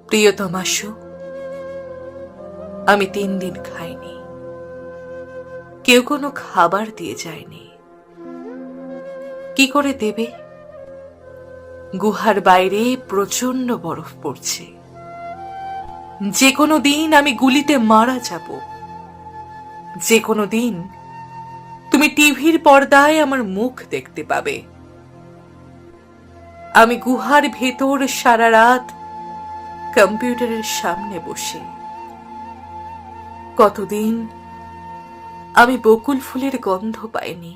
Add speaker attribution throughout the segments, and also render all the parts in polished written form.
Speaker 1: প্রিয়তমাশু, আমি 3 দিন খাইনি। কেউ কোনো খাবার দিয়ে যায়নি। কি করে দেবে? গুহার বাইরে প্রচন্ড বরফ পড়ছে। যে কোনো দিন আমি গুলিতে মারা যাব। যে কোনো দিন তুমি টিভির পর্দায় আমার মুখ দেখতে পাবে। আমি গুহার ভেতর সারা রাত কম্পিউটারের সামনে বসে। কতদিন আমি বকুল ফুলের গন্ধ পাইনি।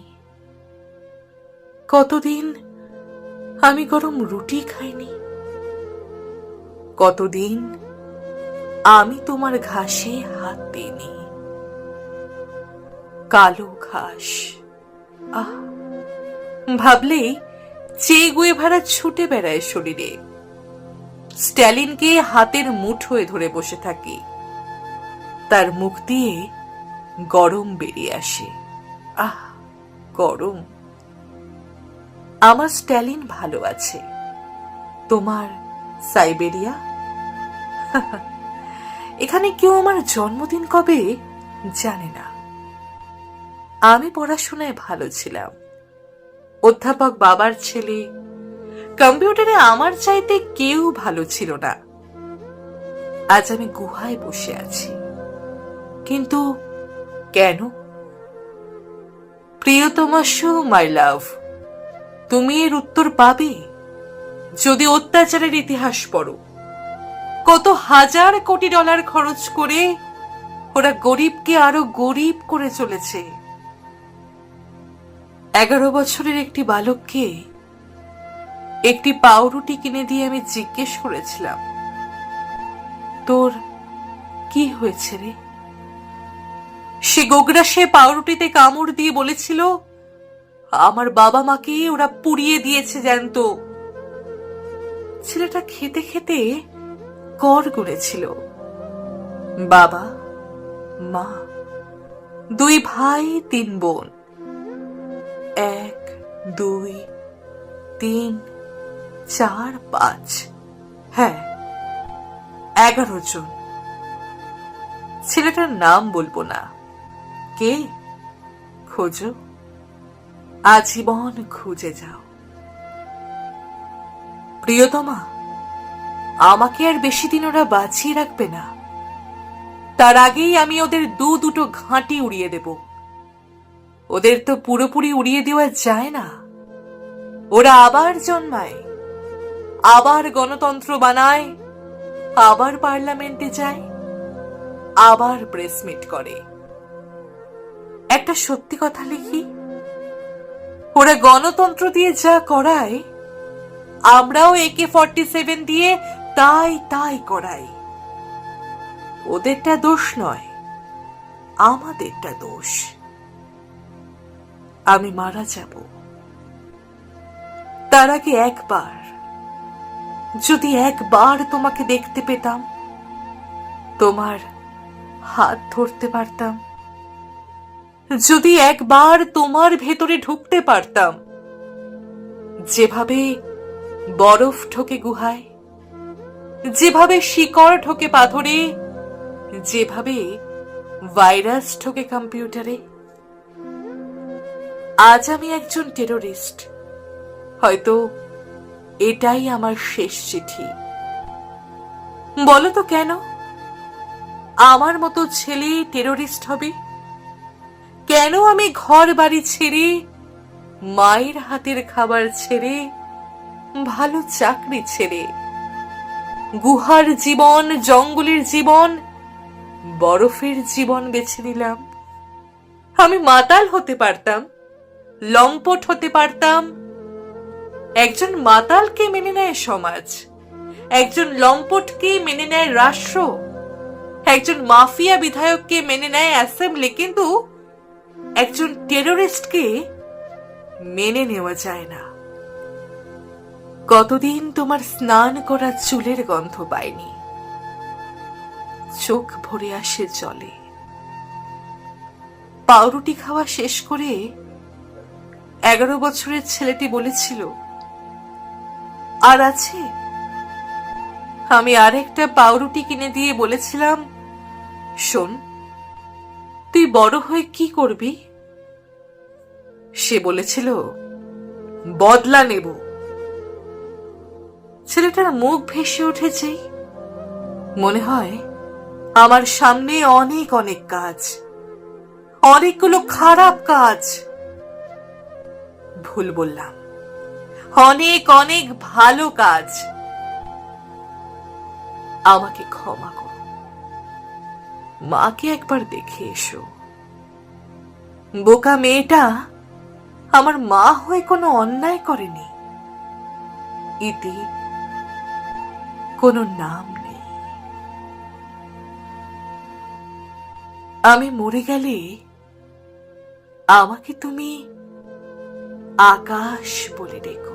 Speaker 1: কতদিন আমি গরম রুটি খাইনি। কতদিন আমি তোমার ঘাসে হাত দিইনি। কালো ঘাস, আহ, ভাবলেই চে গুয়েভারা ছুটে বেড়ায় শরীরে। স্ট্যালিনকে হাতের মুঠোয় ধরে বসে থাকি। তার মুখ দিয়ে গরম বেরিয়ে আসে। আহ, গরম। আমার স্ট্যালিন ভালো আছে। তোমার সাইবেরিয়া? এখানে কেউ আমার জন্মদিন কবে জানে না। আমি পড়াশোনায় ভালো ছিলাম। অধ্যাপক বাবার ছেলে। কম্পিউটারে আমার চাইতে কেউ ভালো ছিল না। আজ আমি গুহায় বসে আছি। কিন্তু কেন? প্রিয়তমাশু, মাই লাভ, তুমি এর উত্তর পাবে যদি অত্যাচারের ইতিহাস পড়ো। কত হাজার কোটি ডলার খরচ করে ওরা গরিবকে আরো গরিব করে চলেছে। 11 বছরের একটি বালককে একটি পাউরুটি কিনে দিয়ে আমি জিজ্ঞেস করেছিলাম, তোর কি হয়েছে রে? সে গোগ্রাসে পাউরুটিতে কামড় দিয়ে বলেছিল, আমার বাবা মাকে ওরা পুড়িয়ে দিয়েছে জ্যান্ত। ছেলেটা খেতে খেতে কর গড়েছিল। বাবা, মা, 2 ভাই 3 বোন। 1, 2, 3, 4, 5, হ্যাঁ 11 জন। ছেলেটার নাম বলবো না। কে? খোঁজো, আজীবন খুঁজে যাও। প্রিয়তমা, আমাকে আর বেশি দিন ওরা বাঁচিয়ে রাখবে না। তার আগেই আমি ওদের দুটো ঘাঁটি উড়িয়ে দেব। ওদের তো পুরোপুরি উড়িয়ে দেওয়া যায় না। ওরা আবার জন্মায়, আবার গণতন্ত্র বানায়, আবার পার্লামেন্টে যায়, আবার প্রেস মিট করে। একটা সত্যি কথা লিখি, ওরা গণতন্ত্র দিয়ে যা করায়, আমরাও AK-47 দিয়ে তাই করাই। ওদেরটা দোষ নয়, আমাদেরটা দোষ। আমি মারা যাব। তার আগে একবার, যদি একবার তোমাকে দেখতে পেতাম, তোমার হাত ধরতে পারতাম, যদি একবার তোমার ভেতরে ঢুকতে পারতাম, যেভাবে বরফ ঢোকে গুহায়, যেভাবে শিকড় ঢোকে পাথরে, যেভাবে ভাইরাস ঢোকে কম্পিউটারে। আজ আমি একজন টেরোরিস্ট। হয়তো এটাই আমার শেষ চিঠি। বলো তো কেন আমার মতো ছেলে টেরোরিস্ট হবে? কেন আমি ঘর বাড়ি ছেড়ে, মায়ের হাতের খাবার ছেড়ে, ভালো চাকরি ছেড়ে, গুহার জীবন, জঙ্গলের জীবন, বরফের জীবন বেছে নিলাম? আমি মাতাল হতে পারতাম, লম্পট হতে পারতাম। একজন মাতালকে মেনে নেয় সমাজ, একজন লম্পটকে মেনে নেয় রাষ্ট্র, একজন মাফিয়া বিধায়ককে মেনে নেয় অ্যাসেম্বলি, কিন্তু একজন টেরোরিস্টকে মেনে নেওয়া যায় না। কতদিন তোমার স্নান করা চুলের গন্ধ পাইনি। চোখ ভরে আসে জলে। পাউরুটি খাওয়া শেষ করে 11 বছরের ছেলেটি বলেছিল, আর আছে? আমি আরেকটা পাউরুটি কিনে দিয়ে বলেছিলাম, শোন, তুই বড় হয়ে কি করবি? সে বলেছিল, বদলা নেব। ছেলেটার মুখ ভেসে উঠেছে। মনে হয় আমার সামনে অনেক অনেক কাজ, অনেকগুলো খারাপ কাজ। ভুল বললাম, অনেক অনেক ভালো কাজ। আমাকে ক্ষমা করো। মাকে একবার দেখে এসো। বোকা মেয়েটা আমার মা হয়ে কোনো অন্যায় করেনি। ইতি কোনো নাম নেই। আমি মরে গেলে আমাকে তুমি আকাশ বলে ডেকো।